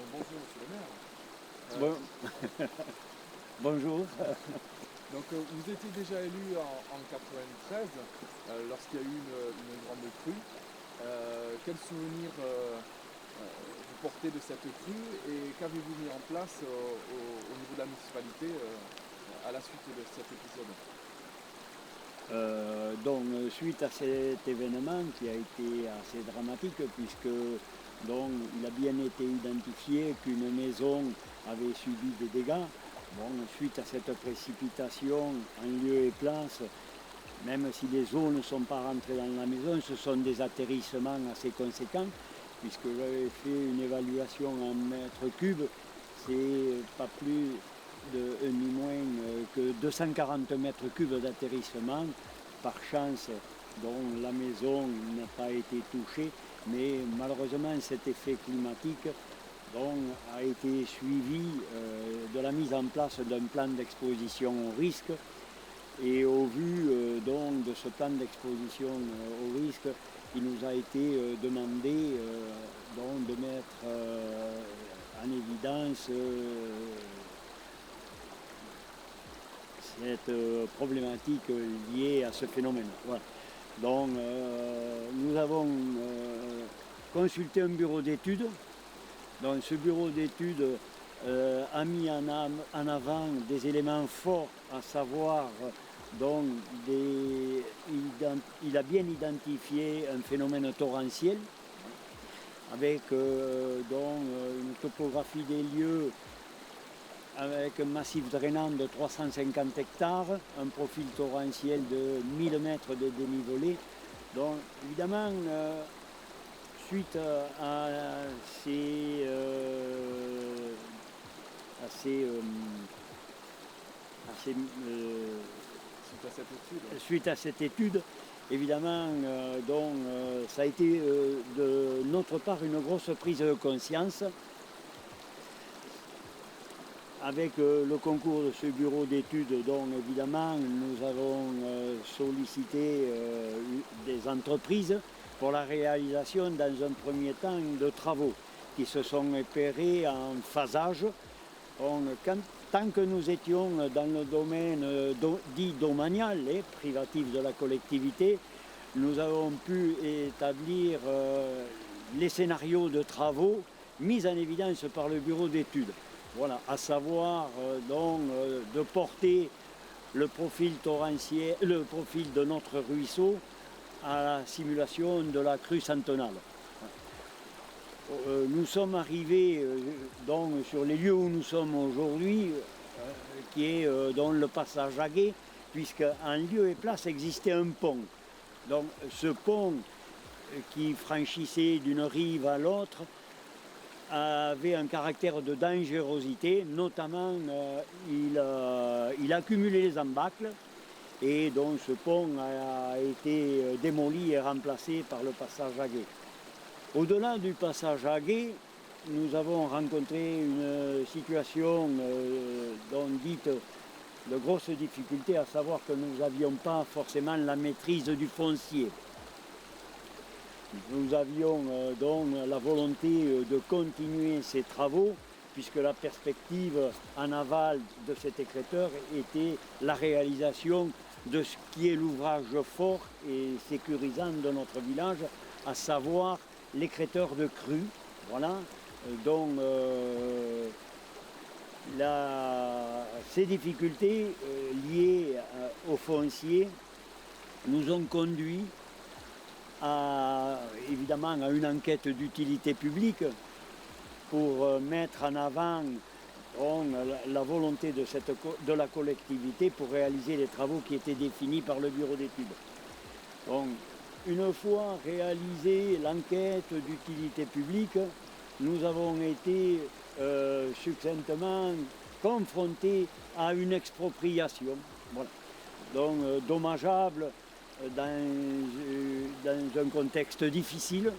Bonjour Monsieur le maire. Bon. Bonjour. Donc vous étiez déjà élu en 93 lorsqu'il y a eu une grande crue. Quel souvenir vous portez de cette crue et qu'avez-vous mis en place au niveau de la municipalité à la suite de cet épisode? Donc, suite à cet événement qui a été assez dramatique, puisque donc, il a bien été identifié qu'une maison avait subi des dégâts. Bon, suite à cette précipitation en lieu et place, même si les eaux ne sont pas rentrées dans la maison, ce sont des atterrissements assez conséquents, puisque j'avais fait une évaluation en mètres cubes, c'est pas plus ni moins que 240 mètres cubes d'atterrissement. Par chance, dont la maison n'a pas été touchée, mais malheureusement cet effet climatique a été suivi de la mise en place d'un plan d'exposition au risque. Et au vu de ce plan d'exposition au risque, il nous a été demandé de mettre en évidence cette problématique liée à ce phénomène. Voilà. Donc nous avons consulté un bureau d'études. Donc ce bureau d'études a mis en avant des éléments forts, à savoir il a bien identifié un phénomène torrentiel avec une topographie des lieux avec un massif drainant de 350 hectares, un profil torrentiel de 1000 mètres de dénivelé. Donc évidemment, suite à suite à cette étude, évidemment, ça a été de notre part une grosse prise de conscience. Avec le concours de ce bureau d'études, dont évidemment nous avons sollicité des entreprises pour la réalisation dans un premier temps de travaux qui se sont opérés en phasage. Tant que nous étions dans le domaine dit domanial et privatif de la collectivité, nous avons pu établir les scénarios de travaux mis en évidence par le bureau d'études. Voilà, à savoir de porter le profil torrentiel, le profil de notre ruisseau à la simulation de la crue centenale. Nous sommes arrivés sur les lieux où nous sommes aujourd'hui, qui est le passage Aguet, puisqu'en lieu et place existait un pont. Donc ce pont qui franchissait d'une rive à l'autre avait un caractère de dangerosité, notamment il accumulait les embâcles et donc ce pont a été démoli et remplacé par le passage Aguet. Au-delà du passage Aguet, nous avons rencontré une situation dite de grosses difficultés, à savoir que nous n'avions pas forcément la maîtrise du foncier. Nous avions la volonté de continuer ces travaux, puisque la perspective en aval de cet écrêteur était la réalisation de ce qui est l'ouvrage fort et sécurisant de notre village, à savoir l'écrêteur de crue. Voilà. Ces difficultés liées au foncier nous ont conduit évidemment à une enquête d'utilité publique pour mettre en avant la volonté de la collectivité pour réaliser les travaux qui étaient définis par le bureau d'études. Donc, une fois réalisée l'enquête d'utilité publique, nous avons été succinctement confrontés à une expropriation. Voilà. Donc, dommageable dans un contexte difficile.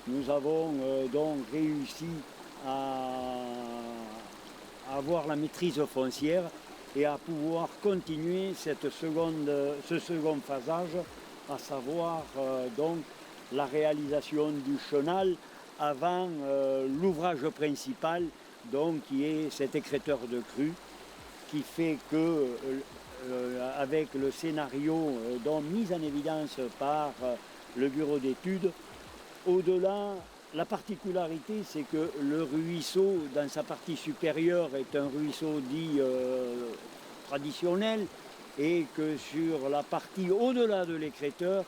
Nous avons réussi à avoir la maîtrise foncière et à pouvoir continuer ce second phasage, à savoir la réalisation du chenal avant l'ouvrage principal, donc qui est cet écrêteur de crue, qui fait que, avec le scénario mis en évidence par le bureau d'études, au-delà, la particularité, c'est que le ruisseau, dans sa partie supérieure, est un ruisseau dit traditionnel, et que sur la partie au-delà de l'écrêteur,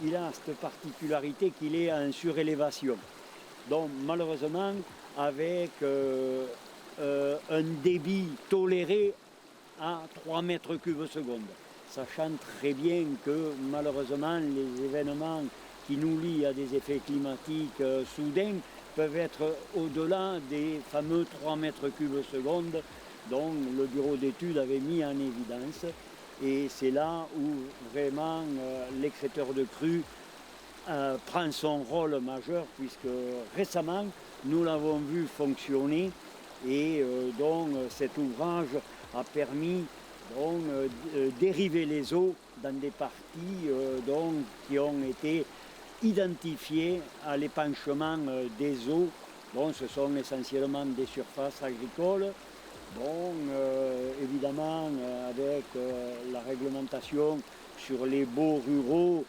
il a cette particularité qu'il est en surélévation. Donc malheureusement, avec un débit toléré à 3 mètres cubes seconde, sachant très bien que malheureusement les événements qui nous lient à des effets climatiques soudains peuvent être au-delà des fameux 3 mètres cubes seconde dont le bureau d'études avait mis en évidence. Et c'est là où vraiment l'écrêteur de crue prend son rôle majeur, puisque récemment nous l'avons vu fonctionner, et donc cet ouvrage a permis dériver les eaux dans des parties qui ont été identifiées à l'épanchement des eaux. Donc ce sont essentiellement des surfaces agricoles. Bon, évidemment, avec la réglementation sur les baux ruraux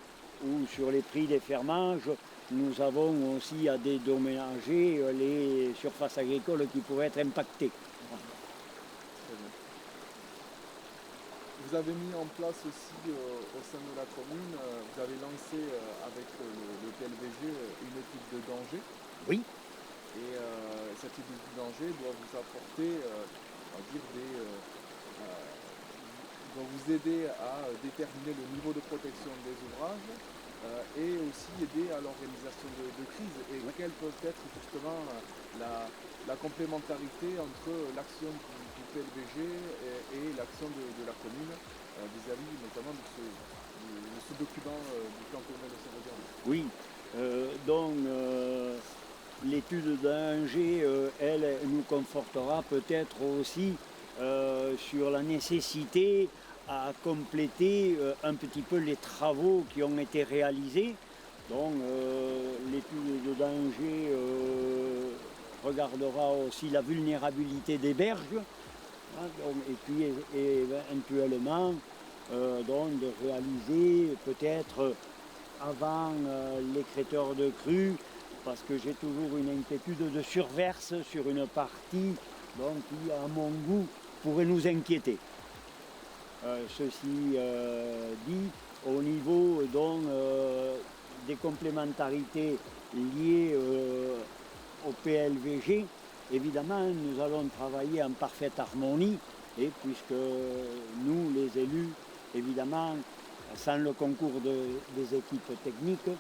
ou sur les prix des fermages, nous avons aussi à dédommager les surfaces agricoles qui pourraient être impactées. Vous avez mis en place aussi au sein de la commune, vous avez lancé avec le PLVG une étude de danger. Oui. Et cette étude de danger doit vous apporter, on va dire, doit vous aider à déterminer le niveau de protection des ouvrages et aussi aider à l'organisation de crise. Et quelle peut être justement la complémentarité entre l'action du PLVG et l'action de la commune vis-à-vis notamment de ce document du plan communal de sauvegarde. Oui, l'étude d'Angers, elle, nous confortera peut-être aussi sur la nécessité à compléter un petit peu les travaux qui ont été réalisés. Donc l'étude d'Angers regardera aussi la vulnérabilité des berges, hein, et puis éventuellement de réaliser peut-être avant l'écrêteur de crue, parce que j'ai toujours une inquiétude de surverse sur une partie qui, à mon goût, pourrait nous inquiéter. Ceci dit, au niveau des complémentarités liées au PLVG, évidemment, nous allons travailler en parfaite harmonie, et puisque nous, les élus, évidemment, sans le concours des équipes techniques,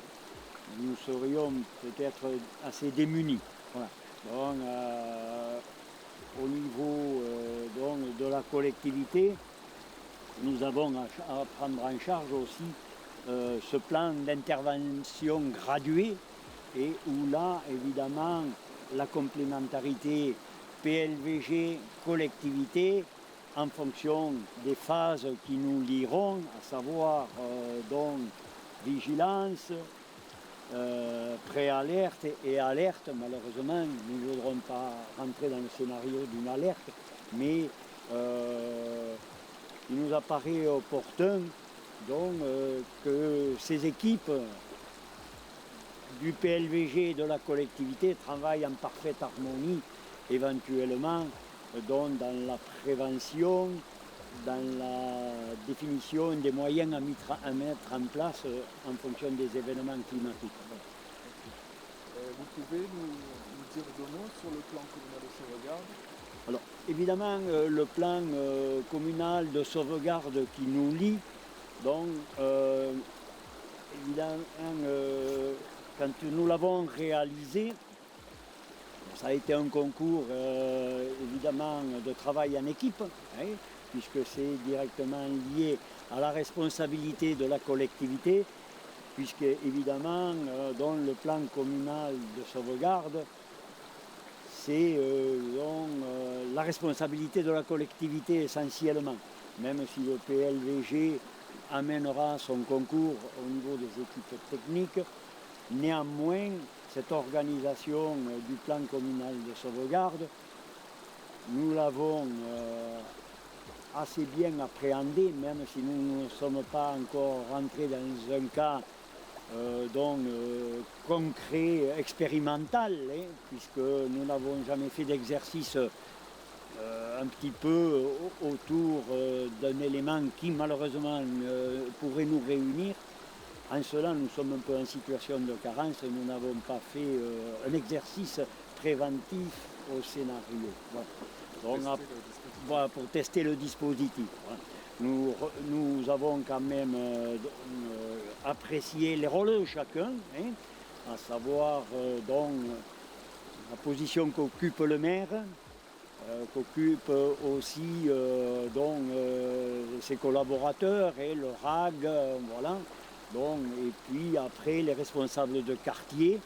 nous serions peut-être assez démunis. Voilà. Donc, au niveau de la collectivité, nous avons à prendre en charge aussi ce plan d'intervention gradué, et où là, évidemment, la complémentarité PLVG collectivité, en fonction des phases qui nous lieront, à savoir vigilance, pré-alerte et alerte. Malheureusement, nous ne voudrons pas rentrer dans le scénario d'une alerte, mais il nous apparaît opportun que ces équipes du PLVG et de la collectivité travaillent en parfaite harmonie, éventuellement dans la prévention, dans la définition des moyens à mettre en place en fonction des événements climatiques. Vous pouvez nous dire deux mots sur le plan communal de sauvegarde? Alors, évidemment, le plan communal de sauvegarde qui nous lie, donc, évidemment, quand nous l'avons réalisé, ça a été un concours, évidemment, de travail en équipe, hein, puisque c'est directement lié à la responsabilité de la collectivité, puisque, évidemment, dans le plan communal de sauvegarde, c'est la responsabilité de la collectivité essentiellement, même si le PLVG amènera son concours au niveau des équipes techniques. Néanmoins, cette organisation du plan communal de sauvegarde, nous l'avons assez bien appréhendé, même si nous ne sommes pas encore rentrés dans un cas concret, expérimental, puisque nous n'avons jamais fait d'exercice un petit peu autour d'un élément qui malheureusement pourrait nous réunir. En cela, nous sommes un peu en situation de carence, nous n'avons pas fait un exercice préventif au scénario. Voilà. Donc, pour tester le dispositif. Voilà. Nous avons quand même apprécié les rôles de chacun, à savoir la position qu'occupe le maire, qu'occupe aussi ses collaborateurs et le RAG, voilà. Donc, et puis après les responsables de quartier.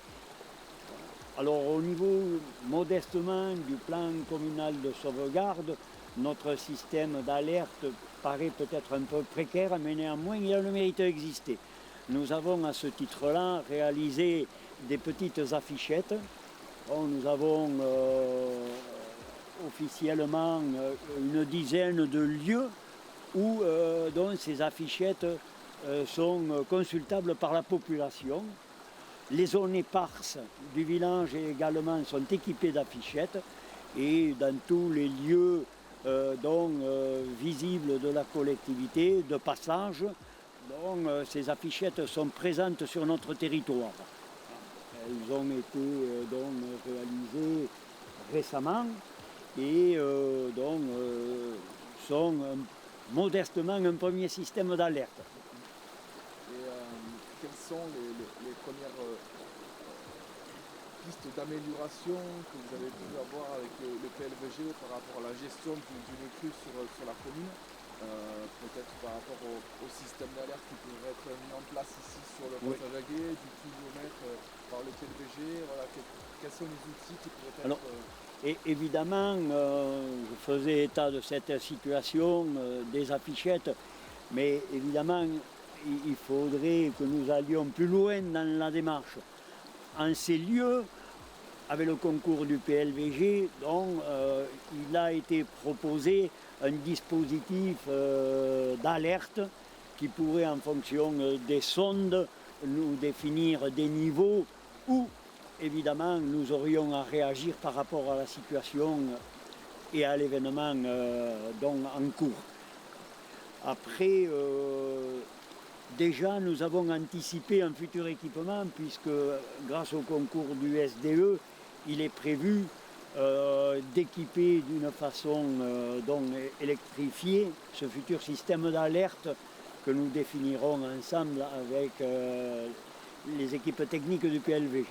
Alors au niveau modestement du plan communal de sauvegarde, notre système d'alerte paraît peut-être un peu précaire, mais néanmoins il a le mérite d'exister. Nous avons à ce titre-là réalisé des petites affichettes. Bon, nous avons officiellement une dizaine de lieux où dont ces affichettes sont consultables par la population. Les zones éparses du village également sont équipées d'affichettes et dans tous les lieux visibles de la collectivité, de passage, ces affichettes sont présentes sur notre territoire. Elles ont été réalisées récemment et sont modestement un premier système d'alerte. Et quelles sont les premières pistes d'amélioration que vous avez pu avoir avec le PLVG par rapport à la gestion d'une crue sur la commune, peut-être par rapport au système d'alerte qui pourrait être mis en place ici sur le passage à gué, du pluvomètre par le PLVG, voilà, quels sont les outils qui pourraient être... Alors, et évidemment, je faisais état de cette situation des affichettes, mais évidemment, il faudrait que nous allions plus loin dans la démarche. En ces lieux, avec le concours du PLVG, il a été proposé un dispositif d'alerte qui pourrait, en fonction des sondes, nous définir des niveaux où, évidemment, nous aurions à réagir par rapport à la situation et à l'événement en cours. Après, déjà, nous avons anticipé un futur équipement puisque, grâce au concours du SDE, il est prévu d'équiper d'une façon électrifiée ce futur système d'alerte que nous définirons ensemble avec les équipes techniques du PLVG.